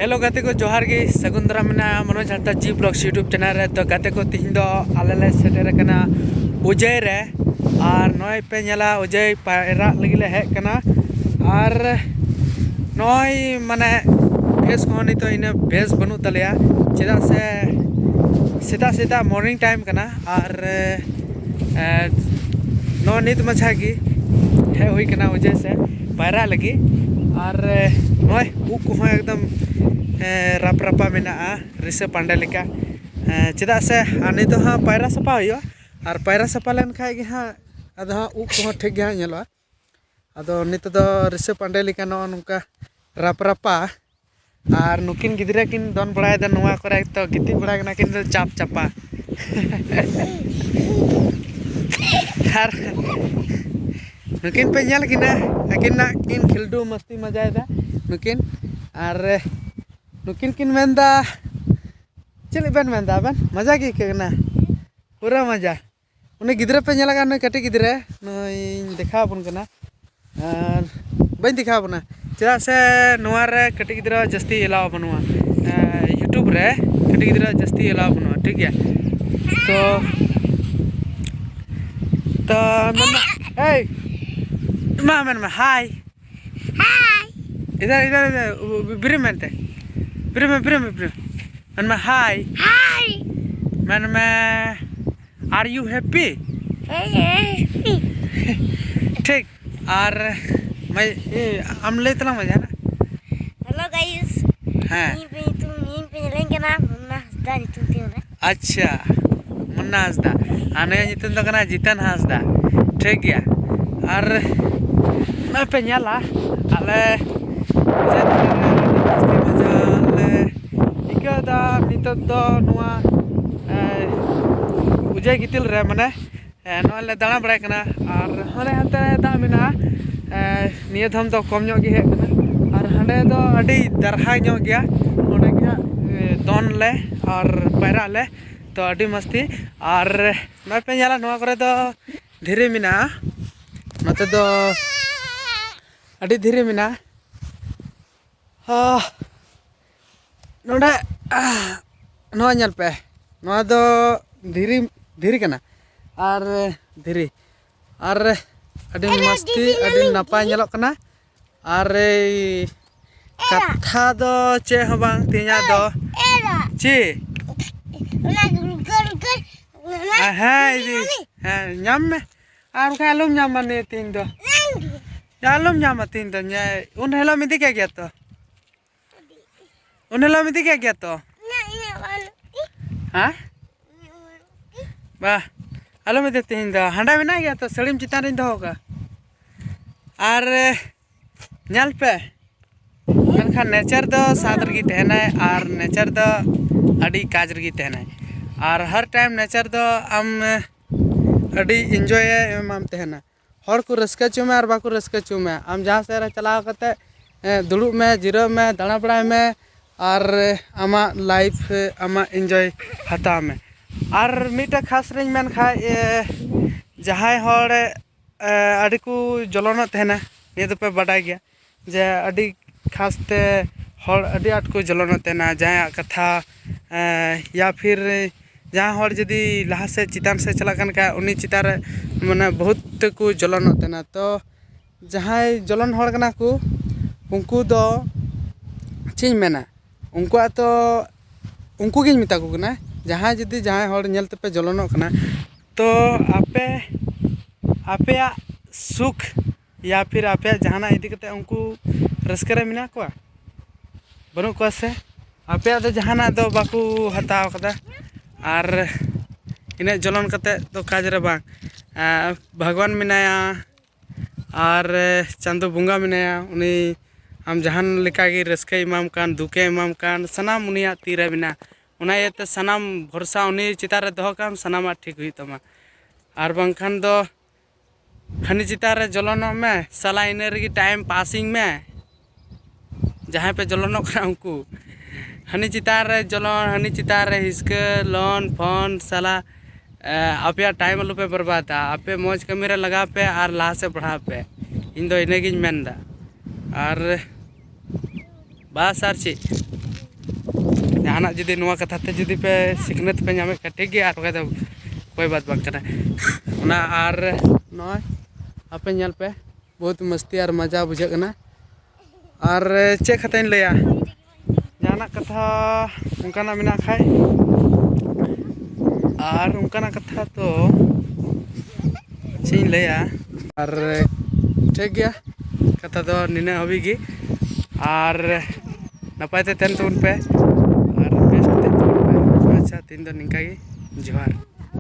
Hello गाते को जोहार गे सगुंदरा मेना मनोज हांसदा जी ब्लॉग्स यूट्यूब चैनल रे तो गाते को तीन दो आले ले सेटेर कना उजय रे और नय पे नेला उजय पायरा लगी ले हेक कना और नय माने फेस को नितो इने बेस बनु तलेया चेदा से सीता सीता मॉर्निंग टाइम कना और नो नित मछा गी हे हुई कना उजय से पायरा लगी और नय उक को एकदम रप रपा मेना रिसे पांडे लेका चेदा से आनी तो हाँ पायरा सपा हुआ और पायरा सपा लेन खाए गे हाँ अदो हाँ उक को ठीक गे हाँ अदो नित दो रिसे पांडे लेका नो नुका रप रपा और नुकिन गिद्रे किन दोन बड़ाय दा नुआ करे तो गिति बड़ा कना किन दो चाप चापा और नुकिन पे नेल किना अकिन ना किन खिलडू मस्ती मजा दा नुकिन और नुकिन किन मेंदा चले बन मेंदा बन मजा की करना पूरा मजा उन्हें गिद्रे पे नेला का कटे गिद्रे नई देखा बन करना और बन दिखा बना चेदा से नोआ रे कटे गिद्रे जस्ती एलाव बनवा यूट्यूब रे कटे गिद्रे जस्ती एलाव बनवा ठीक है तो ए मन हाय इधर इधर इधर बिरे मेंते बिरे मन में हाय मन में आर यू हैप्पी ठीक और मैं हम ले तला मजा ना हेलो गाइस हां नीन पे लेंगे ना मुन्ना हंसदा नितुन ते ना अच्छा मुन्ना हंसदा आने नितुन तो कना जितन हंसदा ठीक गया और मैं पे ᱧᱮᱞᱟ आले इकदा नितो दो नुआ उजय गितिल रे माने नोले दाणा बड़ाय कना और हाने हाते दा मेना निया धम दो कम ᱧᱚᱜ गे हे कना और हांडे दो अडी दरहा ᱧᱚᱜ गया ओडे गया दोन ले और पैरा ले तो अडी मस्ती और मैं पे ᱧᱮᱞᱟ नुआ करे दो धीरे मेना नते दो अडी धीरे मेना नोडे नोआ ᱧᱮᱞ पे नोआ दो धीरे धीरे कना और धीरे और अडी मस्ती अडी नपाय ᱧᱮᱞᱚᱜ कना और कथा दो चे हो बांग तिया दो ची हाँ इदी हाँ ᱧᱟᱢ में और का आलम ᱧᱟᱢ माने तीन दो आलम ᱧᱟᱢ तीन दो उन हेलो में दिखे गया तो उन हेलो में दिखे गया तो हाँ वाह आलो में देते हैं हांडा में ना गया तो सड़ीम चितान इन होगा और ᱧᱮᱞ पे मेनखान नेचर दो सादर की तहना है और नेचर दो अड़ी काज की तहना है और हर टाइम नेचर दो आम अड़ी एंजॉय एम तहना हर को रस्का चू में और बाको रस्का चू में आम जहाँ से चलाव करते दुड़ुब में जिरो में दाणा बड़ा में और आमा लाइफ आमा एंजॉय हता में और मिटा खास रेंज मेन खाय जहाय हर अड़ी को जलन तहना ये तो पे बड़ा गया जे अड़ी खासते हर अड़ी आट को जलन तहना जहाँ कथा या फिर जहाँ हर जदि लहा से चितान से चला कन का उनी चितार माने बहुत को जलन तहना तो जहाँ जलन हर कना को उनको दो चीज मेना उनको तो उनको गिन मिता को कना जहाँ जदि जहाँ हर नेलते पे जलनों कना तो आपे आपे सुख या फिर आपे जहाना इदी कते उनको रस्करे मिना को बनो को से आपे तो जहाना दो बाकू हताव कदा और इने जलन कते तो काज रे बांग भगवान मिनाया और चांदो बुंगा मिनाया उनी आम जहान लेका गी रस्के इमाम कान दुके इमाम कान सनाम उनिया तीरे बिना उना ये सनाम भरोसा उनी चितारे दो काम सनामा ठीक हुई तमा और बंखान दो हनी चितारे जलनो में साला इने रगी टाइम पासिंग में जहाँ पे जलनो करा उनको हनी चितारे जलन हनी चितारे हिस्के लोन फोन साला आपे टाइम आलू पे बर्बादा आपे मौज कमीरे लगा पे और लाहा से बढ़ा पे इन दो इने गिन मेंदा और बस आर ची जहाना जुदी नुआ कथा ते जुदी पे सिखनत पे नामे का ठीक गया और तो कोई बात बात करना ना और नॉय आपे नल पे बहुत मस्ती और मजा बुझे करना और चे कथा लैया जहाना कथा उनका मेना खाए और उनका कथा तो चे लैया और ठीक गया कथा तो निना हबीगी और नपायते तेन तबन पे और बेस्ट तेन तबन पे अच्छा तीन दो निंका जोहार।